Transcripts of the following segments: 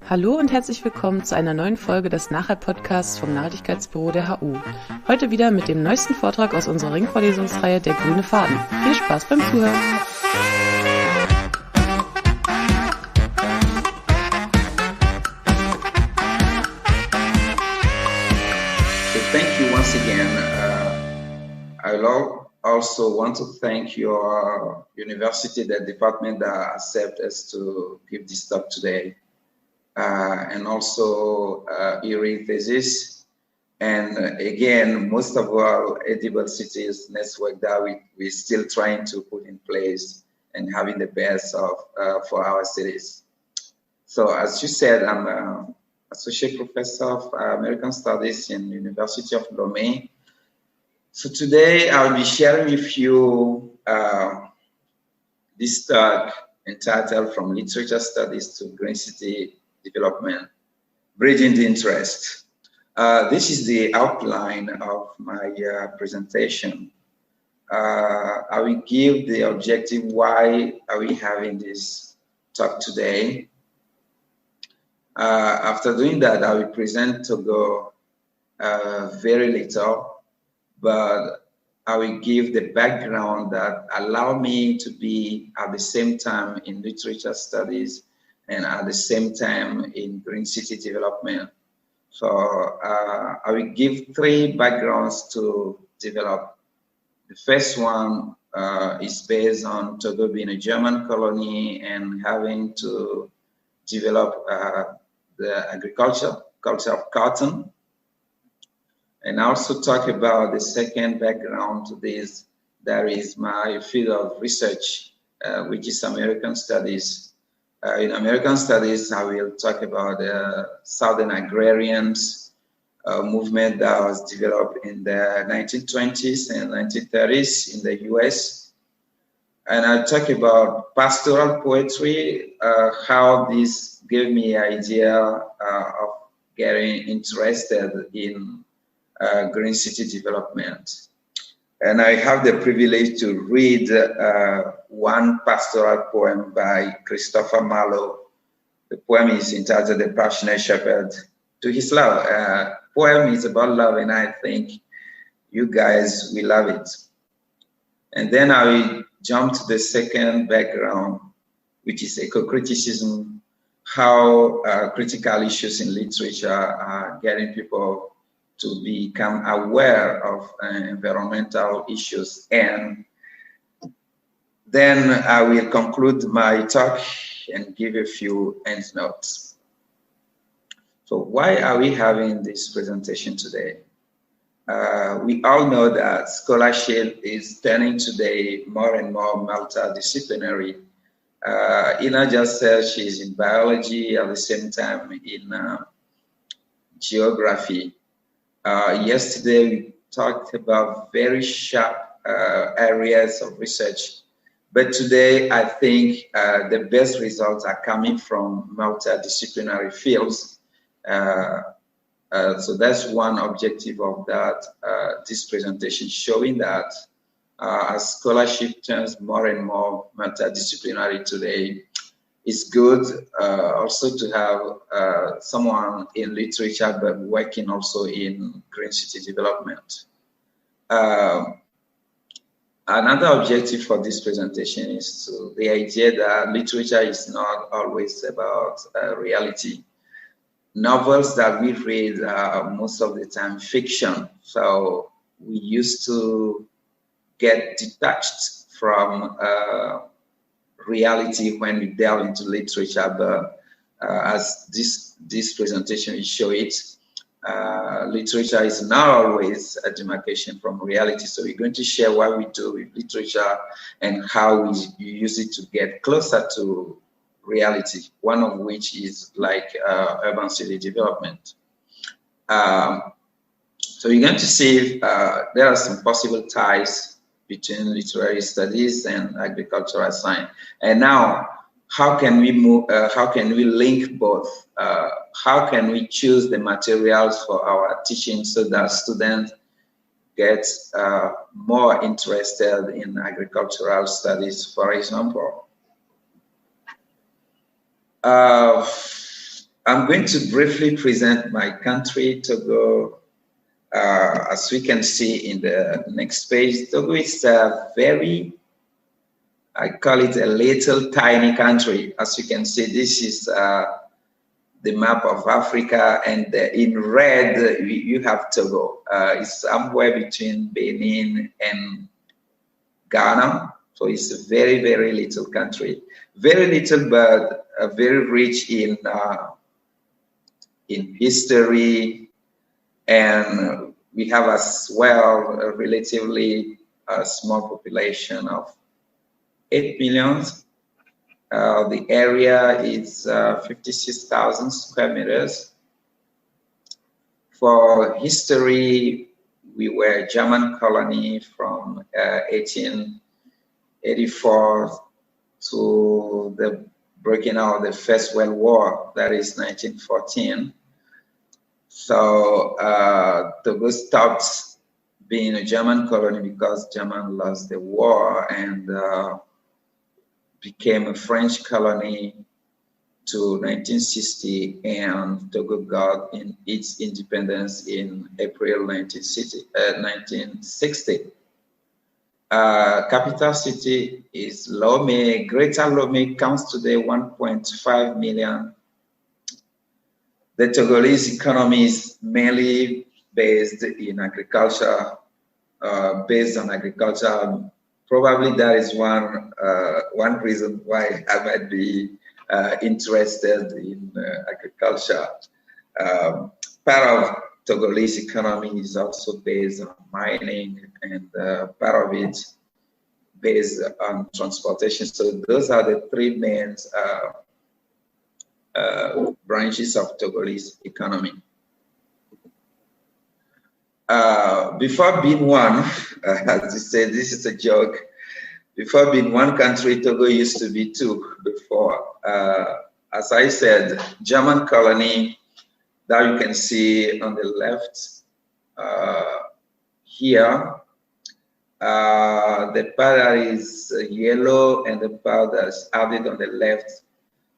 Hallo und herzlich willkommen zu einer neuen Folge des NachHall-Podcasts vom Nachhaltigkeitsbüro der HU. Heute wieder mit dem neuesten Vortrag aus unserer Ringvorlesungsreihe der Grüne Faden. Viel Spaß beim Zuhören! So thank you once again. I also want to thank your university, the department that accepted us to give this talk today. And also THESys, and again, most of our edible cities network that we're still trying to put in place and having the best of for our cities. So as you said, I'm an associate professor of American Studies in University of Lome. So today I'll be sharing with you this talk entitled From Literature Studies to Green City Development, Bridging the Interest. This is the outline of my presentation. I will give the objective, why are we having this talk today. After doing that, I will present Togo very little, but I will give the background that allow me to be at the same time in literature studies and at the same time in green city development. So I will give three backgrounds to develop. The first one is based on Togo being a German colony and having to develop the culture of cotton. And also talk about the second background to this. That is my field of research, which is American Studies. In American Studies, I will talk about the Southern agrarians movement that was developed in the 1920s and 1930s in the US. And I'll talk about pastoral poetry, how this gave me an idea of getting interested in green city development. And I have the privilege to read one pastoral poem by Christopher Marlowe. The poem is entitled The Passionate Shepherd to His Love. Poem is about love, and I think you guys will love it. And then I will jump to the second background, which is eco-criticism, how critical issues in literature are getting people to become aware of environmental issues. And then I will conclude my talk and give a few end notes. So why are we having this presentation today? We all know that scholarship is turning today more and more multidisciplinary. Ina just said she's in biology, at the same time in geography. Yesterday, we talked about very sharp areas of research, but today I think the best results are coming from multidisciplinary fields. So that's one objective of that, this presentation, showing that as scholarship turns more and more multidisciplinary today, it's good also to have someone in literature, but working also in green city development. Another objective for this presentation is the idea that literature is not always about reality. Novels that we read are most of the time fiction. So we used to get detached from reality when we delve into literature, but as this presentation will show it, literature is not always a demarcation from reality. So we're going to share what we do with literature and how we use it to get closer to reality, one of which is like urban city development. So you're going to see there are some possible ties between literary studies and agricultural science. And now, how can we move? How can we link both? How can we choose the materials for our teaching so that students get more interested in agricultural studies, for example? I'm going to briefly present my country, Togo. As we can see in the next page, Togo is a very, I call it a little tiny country. As you can see, this is the map of Africa, and in red, you have Togo. It's somewhere between Benin and Ghana. So it's a very, very little country. Very little, but very rich in history. And we have as well a relatively small population of 8 million. The area is 56,000 square meters. For history, we were a German colony from 1884 to the breaking out of the First World War, that is 1914. So Togo stopped being a German colony because Germany lost the war and became a French colony to 1960, and Togo got its independence in April 1960. Capital city is Lome. Greater Lome counts today 1.5 million. The Togolese economy is mainly based in agriculture, Probably that is one reason why I might be interested in agriculture. Part of Togolese economy is also based on mining, and part of it based on transportation. So those are the three main branches of Togolese economy. Before being one, as you said, this is a joke. Before being one country, Togo used to be two before. As I said, German colony that you can see on the left here. The part that is yellow and the part that's added on the left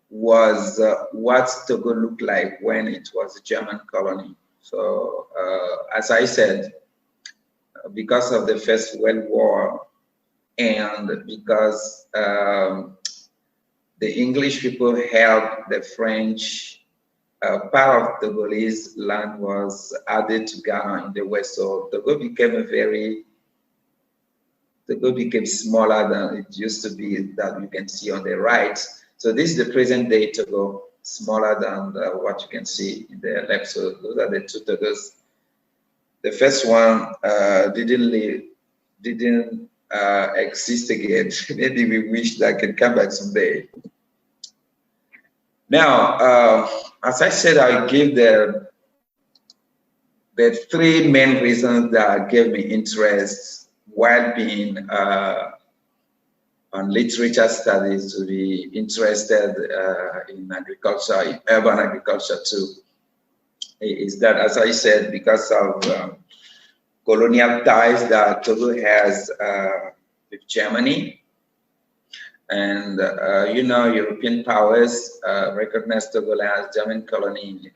was what Togo looked like when it was a German colony. So, as I said, because of the First World War and because the English people helped the French, part of Togolese land was added to Ghana in the west. So Togo became smaller than it used to be, that you can see on the right. So this is the present day Togo, smaller than what you can see in the left. So those are the two Togos. The first one didn't exist again. Maybe we wish that could come back someday. Now, as I said, I give the three main reasons that gave me interest while being on literature studies, to be interested in agriculture, in urban agriculture too, is that, as I said, because of colonial ties that Togo has with Germany. And, European powers recognized Togo as German colony in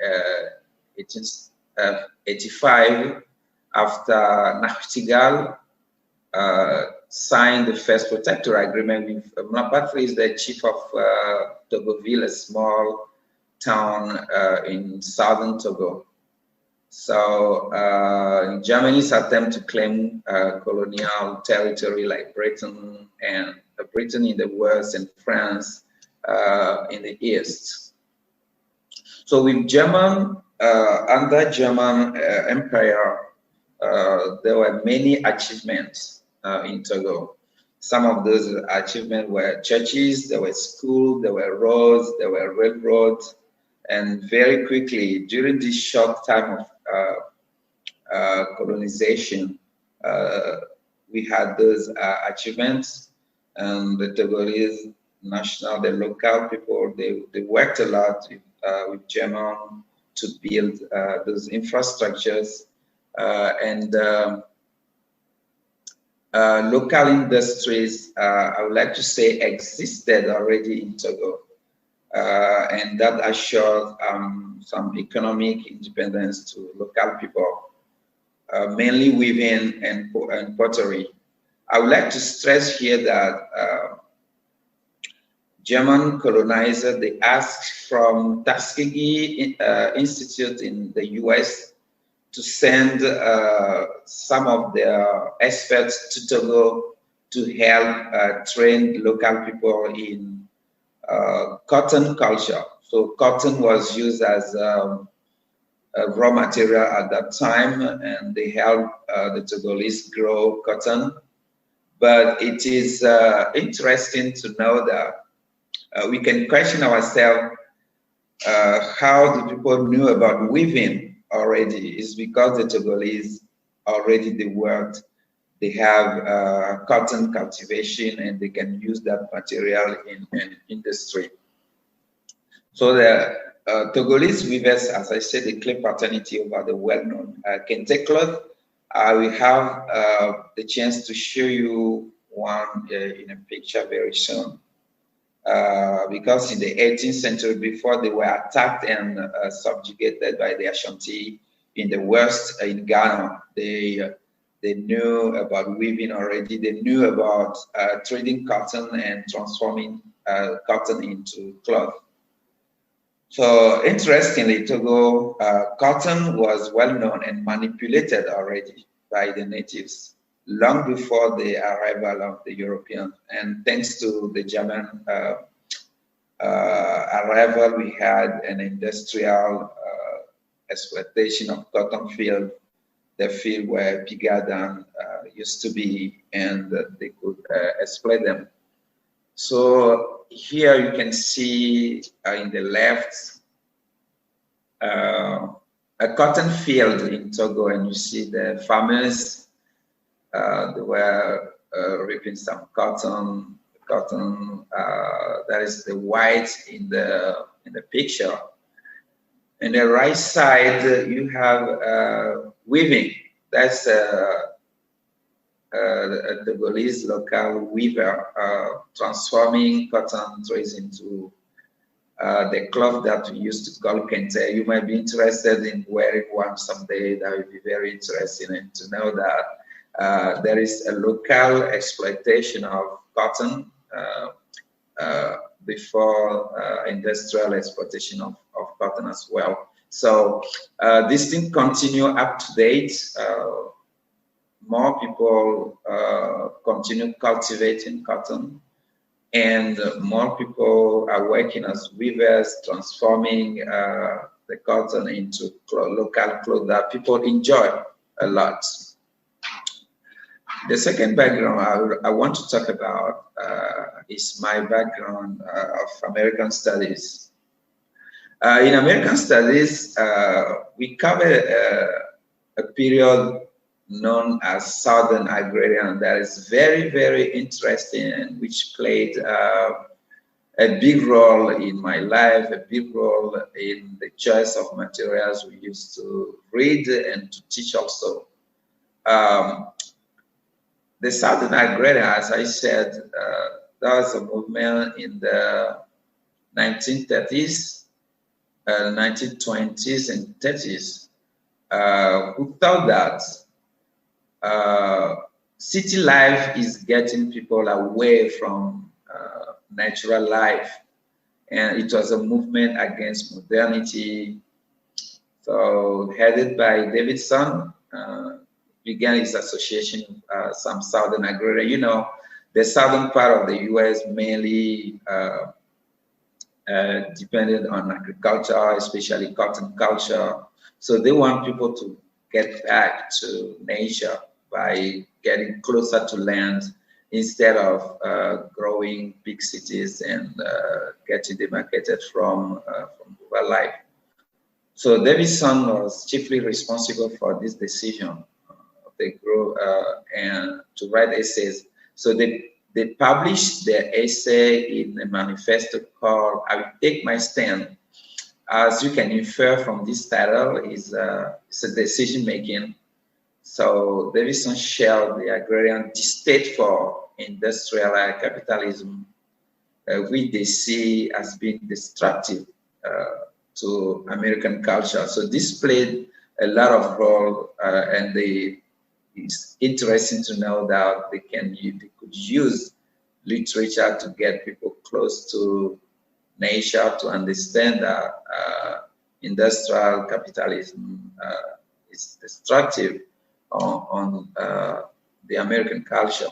1885 after NachHall signed the first protectorate agreement with Mlapatri, is the chief of Togoville, a small town in southern Togo. So Germany's attempt to claim colonial territory like Britain in the west and France in the east. So with under German Empire, there were many achievements in Togo. Some of those achievements were churches, there were schools, there were roads, there were railroads, and very quickly, during this short time of colonization, we had those achievements, and the Togolese the local people, they worked a lot with German to build those infrastructures, and local industries, I would like to say, existed already in Togo. and that assured some economic independence to local people, mainly weaving and pottery. I would like to stress here that German colonizer, they asked from Tuskegee Institute in the US to send some of their experts to Togo to help train local people in cotton culture. So cotton was used as a raw material at that time, and they helped the Togolese grow cotton. But it is interesting to know that we can question ourselves how the people knew about weaving already. It's because the Togolese already they worked, they have cotton cultivation, and they can use that material in industry. So the Togolese weavers, as I said, they claim paternity over the well-known kente cloth. I will have the chance to show you one in a picture very soon. Because in the 18th century, before they were attacked and subjugated by the Ashanti in the West, in Ghana, they knew about weaving already. They knew about trading cotton and transforming cotton into cloth. So interestingly, Togo, cotton was well known and manipulated already by the natives long before the arrival of the Europeans. And thanks to the German arrival, we had an industrial exploitation of cotton field, the field where pig garden used to be, and they could exploit them. So here you can see in the left a cotton field in Togo, and you see the farmers. They were reaping some cotton. That is the white in the picture. On the right side, you have weaving. That's a Togolese local weaver transforming cotton threads into the cloth that we used to call kente. You might be interested in wearing one someday. That would be very interesting, and to know that there is a local exploitation of cotton before industrial exploitation of cotton as well. So this thing continue up to date. More people continue cultivating cotton, and more people are working as weavers, transforming the cotton into local clothes that people enjoy a lot. The second background I want to talk about is my background of American studies. In American studies, we cover a period known as Southern Agrarian that is very, very interesting, and which played a big role in my life, a big role in the choice of materials we used to read and to teach also. The Southern Agrarian, as I said, that was a movement in the 1930s, 1920s and 30s, who thought that city life is getting people away from natural life, and it was a movement against modernity. So headed by Davidson, began his association with some Southern agrarian. You know, the southern part of the U.S. mainly depended on agriculture, especially cotton culture. So they want people to get back to nature by getting closer to land instead of growing big cities and getting demarcated from rural life. So Davidson was chiefly responsible for this decision. They grew and to write essays. So they published their essay in a manifesto called "I Will Take My Stand." As you can infer from this title, it's a decision making. So Davidson shared the agrarian distaste for industrial capitalism which they see as being destructive to American culture. So this played a lot of role, and it's interesting to know that they could use literature to get people close to nature, to understand that industrial capitalism is destructive on the American culture.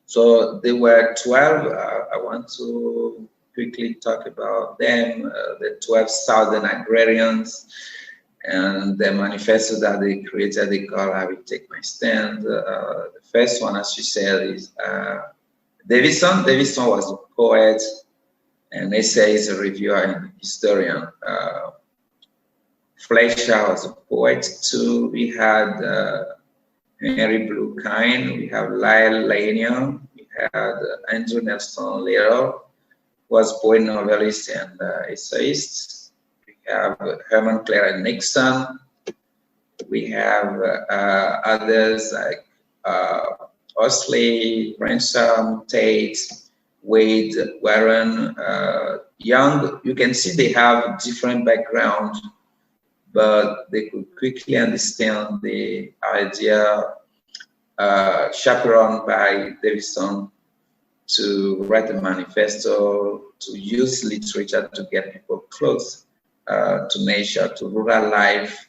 So there were 12. I want to quickly talk about them. The 12 Southern agrarians and the manifesto that they created. They call "I Will Take My Stand." The first one, as you said, is Davidson. Davidson was a poet, an essayist, a reviewer, and historian. Fletcher was a poet too. We had Henry Blue Kine. We have Lyle Lanier. We had Andrew Nelson Little, who was poet, novelist, and essayist. We have Herman Clara Nixon. We have others like Osley, Ransom, Tate, Wade, Warren, Young. You can see they have different backgrounds, but they could quickly understand the idea chaperoned by Davidson to write a manifesto, to use literature to get people close to nature, to rural life,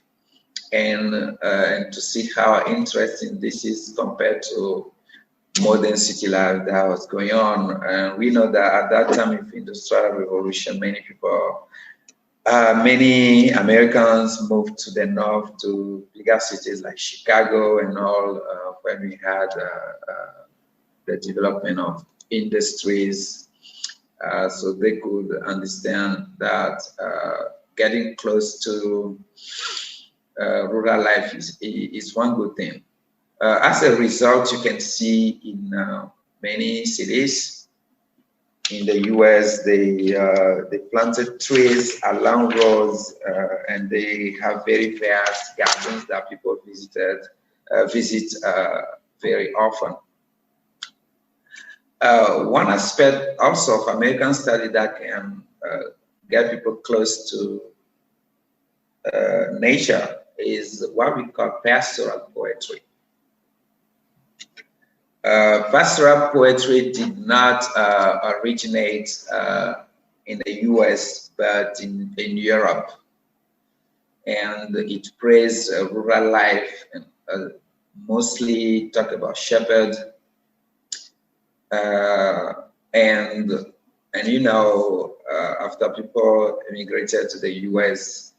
and to see how interesting this is compared to modern city life that was going on. And we know that at that time of industrial revolution, many Americans moved to the north, to bigger cities like Chicago and all, when we had the development of industries. So they could understand that getting close to rural life is one good thing. As a result, you can see in many cities in the US, they planted trees along roads, and they have very vast gardens that people visit very often. One aspect also of American study that can get people close to nature is what we call pastoral poetry. Pastoral poetry did not originate in the US, but in Europe. And it praised rural life and mostly talk about shepherds. And you know, after people immigrated to the US,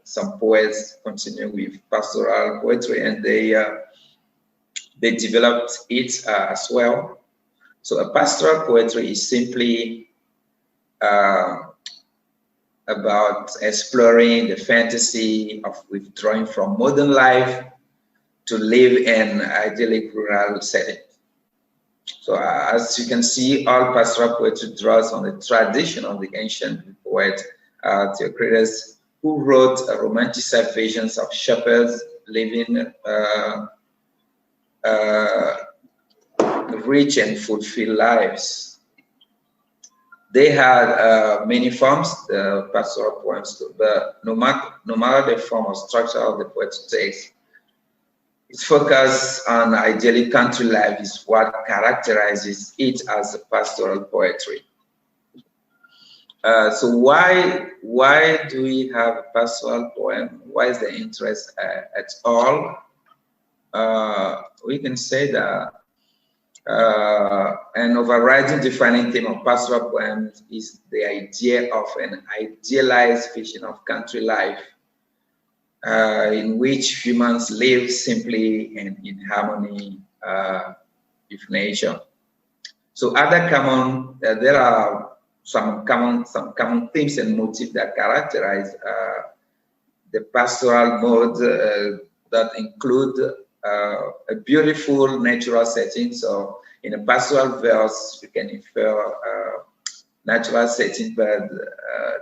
some poets continue with pastoral poetry, and they developed it as well. So a pastoral poetry is simply about exploring the fantasy of withdrawing from modern life to live in idyllic rural setting. So as you can see, all pastoral poetry draws on the tradition of the ancient poet Theocritus, who wrote romanticized visions of shepherds living rich and fulfilled lives. They had many forms, the pastoral poems, but no matter the form or structure of the poetry text, its focus on idyllic country life is what characterizes it as a pastoral poetry. So why do we have a pastoral poem? Why is the interest at all? We can say that an overriding defining theme of pastoral poems is the idea of an idealized vision of country life in which humans live simply and in harmony with nature. So there are some common themes and motifs that characterize the pastoral mode that include a beautiful natural setting. So in a pastoral verse, we can infer natural setting, but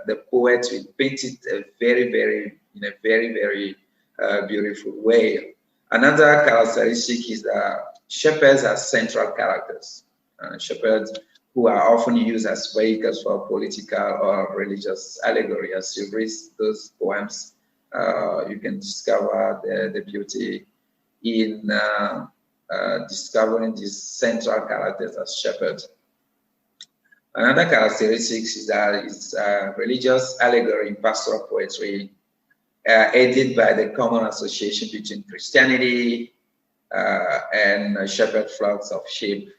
the poet will paint it in a very beautiful way. Another characteristic is that shepherds are central characters. Shepherds who are often used as vehicles for political or religious allegory. As you read those poems, you can discover the beauty in discovering these central characters as shepherds. Another characteristic is that it's religious allegory in pastoral poetry, aided by the common association between Christianity and shepherd flocks of sheep.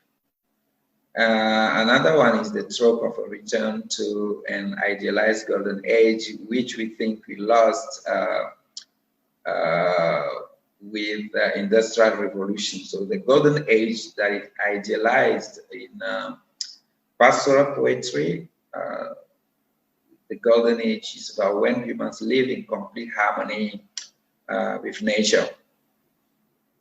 Another one is the trope of a return to an idealized golden age, which we think we lost with the Industrial Revolution. So the golden age that is idealized in pastoral poetry, the golden age is about when humans live in complete harmony with nature.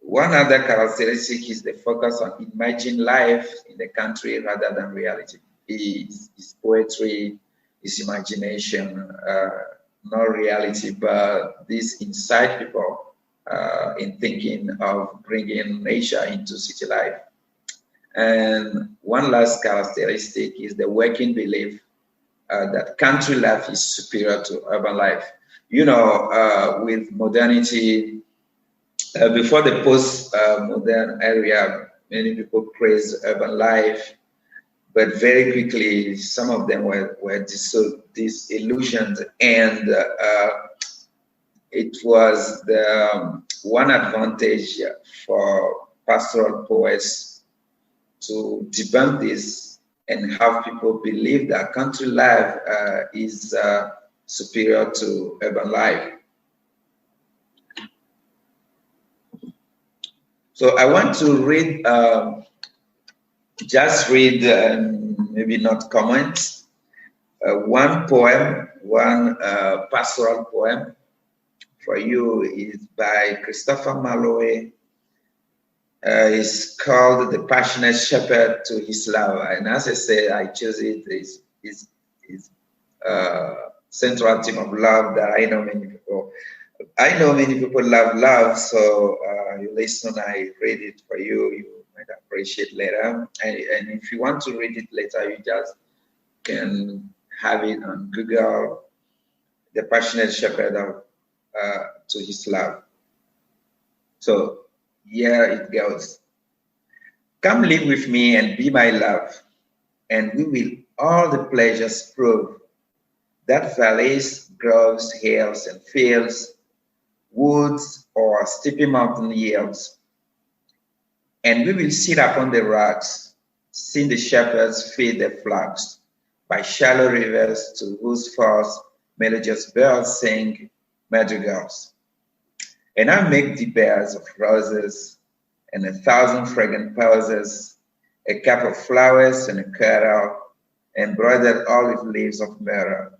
One other characteristic is the focus on imagined life in the country rather than reality. It's poetry, it's imagination, not reality, but this incite people in thinking of bringing nature into city life. And one last characteristic is the working belief that country life is superior to urban life. You know, with modernity, before the post-modern era, many people praised urban life, but very quickly, some of them were disillusioned, and it was the one advantage for pastoral poets to debunk this and have people believe that country life is superior to urban life. So I want to read, maybe not comment, one poem, one pastoral poem for you is by Christopher Marlowe. It's called The Passionate Shepherd to His Love. And as I said, I chose it. It's central theme of love that I know many people love love, so you listen, I read it for you, you might appreciate later. And if you want to read it later, you just can have it on Google, The Passionate Shepherd to His Love. So here it goes. Come live with me and be my love, and we will all the pleasures prove, that valleys, groves, hills, and fields, woods or steepy mountain yields. And we will sit upon the rocks, seeing the shepherds feed their flocks by shallow rivers to whose falls melodious birds sing madrigals. And I make the beds of roses and 1,000 fragrant posies, a cup of flowers and a kettle, embroidered olive leaves of myrrh,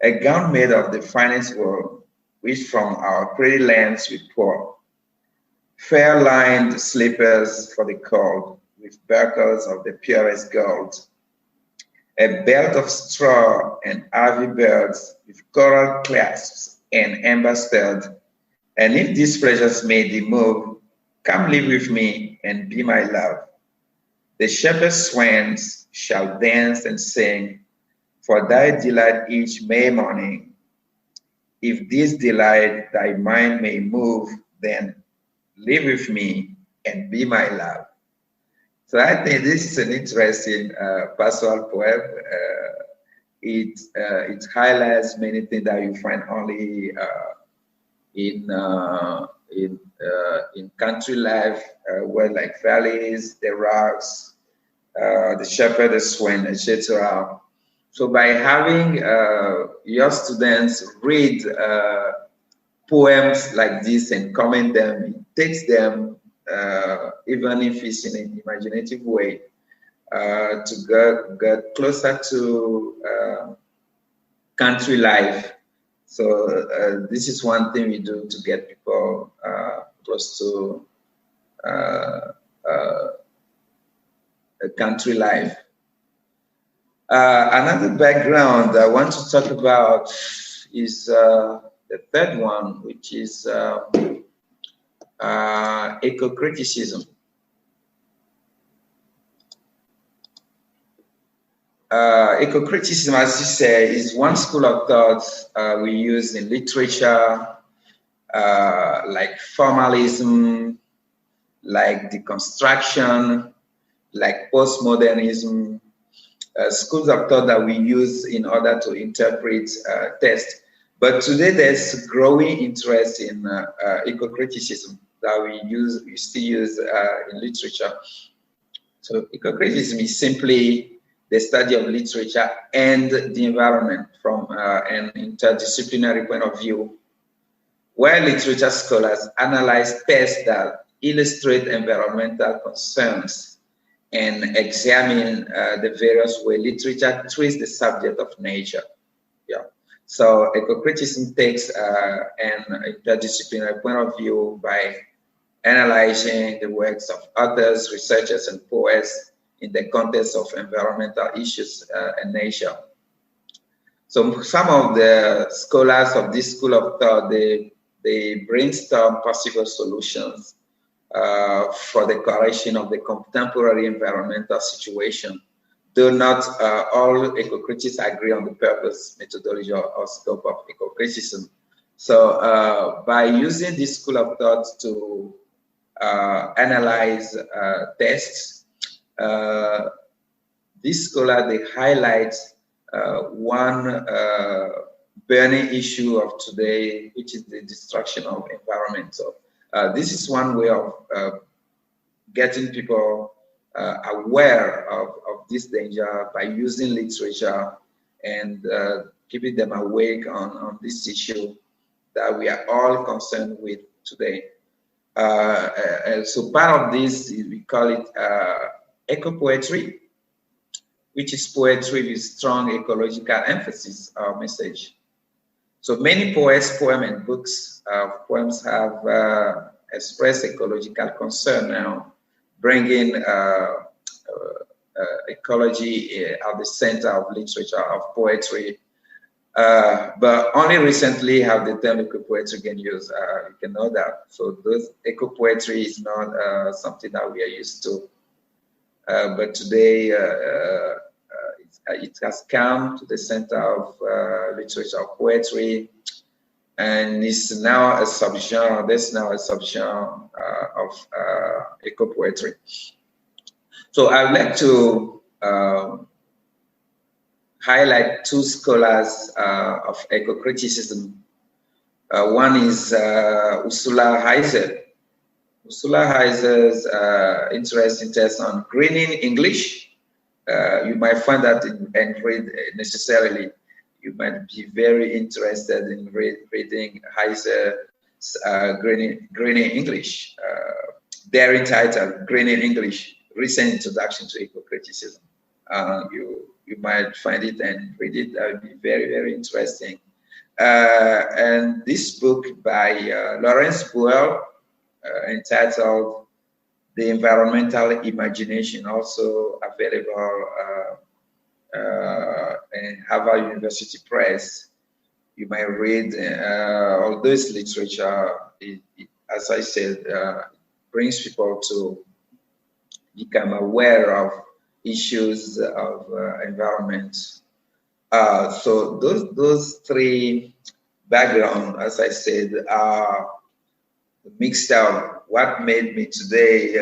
a gown made of the finest wool, which from our pretty lands we pour, fair-lined slippers for the cold, with buckles of the purest gold, a belt of straw and ivy birds with coral clasps and amber stud. And if these pleasures made thee move, come live with me and be my love. The shepherd swans shall dance and sing for thy delight each May morning. If this delight thy mind may move, then live with me and be my love. So I think this is an interesting pastoral poem. It highlights many things that you find only in country life, where like valleys, the rocks, the shepherd, the swan, etc. So by having your students read poems like this and comment them, it takes them, even if it's in an imaginative way, to get closer to country life. So this is one thing we do to get people close to country life. Another background I want to talk about is the third one, which is eco-criticism. Eco-criticism, as you say, is one school of thought we use in literature, like formalism, like deconstruction, like postmodernism, schools of thought that we use in order to interpret text. But today there's growing interest in eco-criticism that we still use in literature. So eco-criticism is simply the study of literature and the environment from an interdisciplinary point of view, where literature scholars analyze texts that illustrate environmental concerns and examine the various ways literature treats the subject of nature. Yeah. So eco-criticism takes an interdisciplinary point of view by analyzing the works of authors, researchers, and poets in the context of environmental issues and nature. So some of the scholars of this school of thought, they brainstorm possible solutions for the correction of the contemporary environmental situation, though not all eco-critics agree on the purpose, methodology, or scope of eco-criticism. So by using this school of thought to analyze texts, this scholar, they highlight one burning issue of today, which is the destruction of environment. So this is one way of getting people aware of this danger by using literature and keeping them awake on this issue that we are all concerned with today. So part of this, we call it eco-poetry, which is poetry with strong ecological emphasis or message. So many poets, poems, and books of poems have expressed ecological concern now, bringing ecology at the center of literature, of poetry. But only recently have the term eco-poetry been used. You can know that. So those eco-poetry is not something that we are used to. But today, it has come to the center of literature, of poetry, and it's now a subgenre. There's now a subgenre of eco-poetry. So I'd like to highlight two scholars of eco-criticism. One is Ursula Heiser. Ursula Heiser's interesting text on greening English. You might find that and read necessarily. You might be very interested in reading Heiser's greening English. Their entitled Greening English: Recent Introduction to Eco-Criticism. You might find it and read it. That would be very, very interesting. And this book by Lawrence Buell, entitled The Environmental Imagination, also available in Harvard University Press. You might read all this literature. As I said, brings people to become aware of issues of environment. So those three backgrounds, as I said, are mixed up. What made me today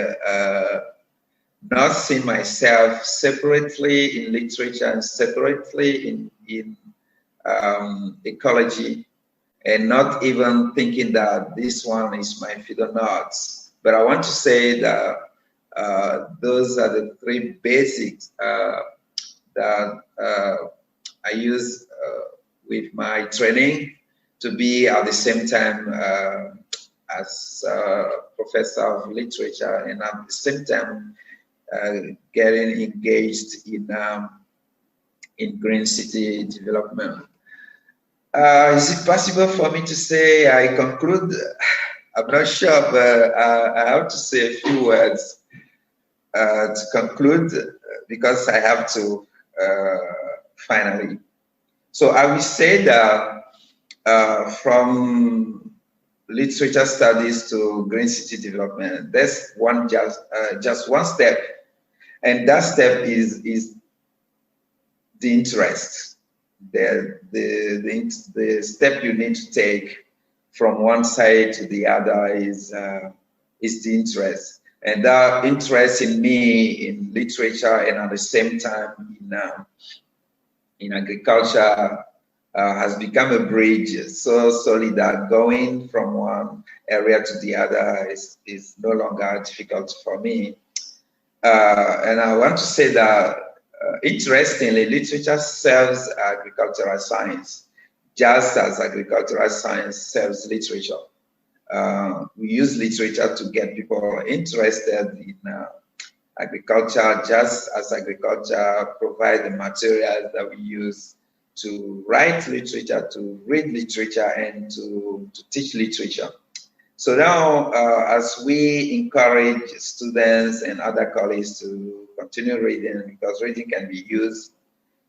not see myself separately in literature and separately in ecology, and not even thinking that this one is my field or not. But I want to say that those are the three basics that I use with my training to be at the same time as professor of literature, and at the same time getting engaged in green city development. Is it possible for me to say I conclude? I'm not sure, but I have to say a few words to conclude, because I have to finally. So I will say that from literature studies to green city development, there's just one step, and that step is the interest. The step you need to take from one side to the other is the interest. And that interest in me in literature and at the same time in agriculture has become a bridge so solid that going from one area to the other is no longer difficult for me. And I want to say that, interestingly, literature serves agricultural science, just as agricultural science serves literature. We use literature to get people interested in agriculture, just as agriculture provides the materials that we use to write literature, to read literature, and to teach literature. So now, as we encourage students and other colleagues to continue reading, because reading can be used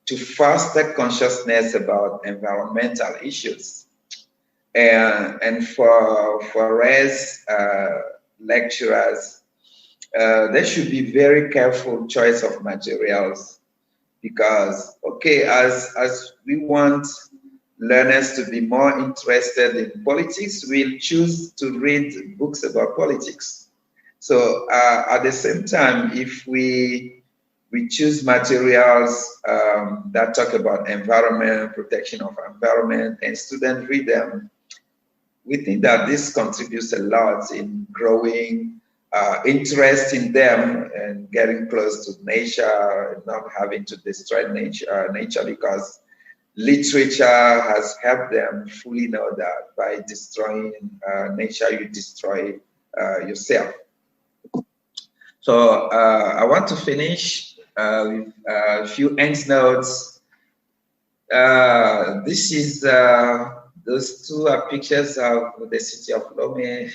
to foster consciousness about environmental issues. And for us lecturers, there should be very careful choice of materials, because, okay, as we want learners to be more interested in politics, we'll choose to read books about politics. So at the same time, if we choose materials that talk about environment, protection of environment, and students read them, we think that this contributes a lot in growing interest in them and getting close to nature, and not having to destroy nature, because literature has helped them fully know that by destroying nature, you destroy yourself. So I want to finish with a few end notes. This is those two are pictures of the city of Lome.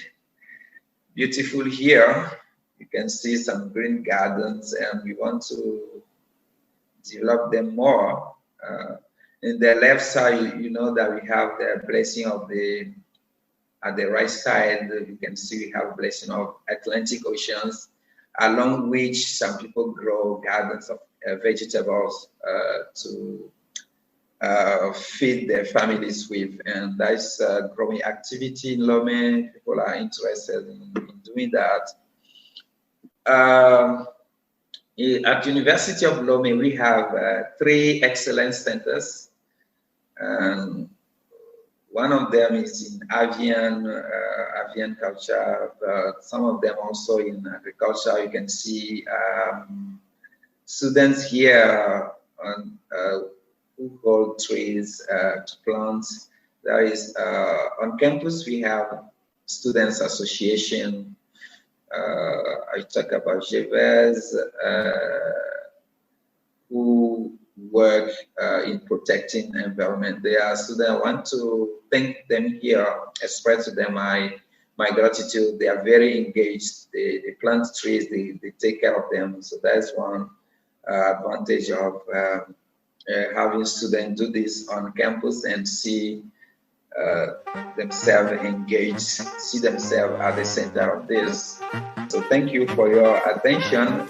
Beautiful here. You can see some green gardens, and we want to develop them more. In the left side, you know that we have the blessing of at the right side, you can see we have blessing of Atlantic Oceans, along which some people grow gardens of vegetables to feed their families with. And that's a growing activity in Lome. People are interested in doing that. At University of Lome, we have 3 excellence centers. One of them is in avian culture, but some of them also in agriculture. You can see students here who hold trees to plant. There is on campus we have students association. I talk about GEVES, who work in protecting the environment. They are students. I want to thank them here, express to them my gratitude. They are very engaged. They plant trees, they take care of them. So that's one advantage of having students do this on campus and see themselves engaged, see themselves at the center of this. So thank you for your attention.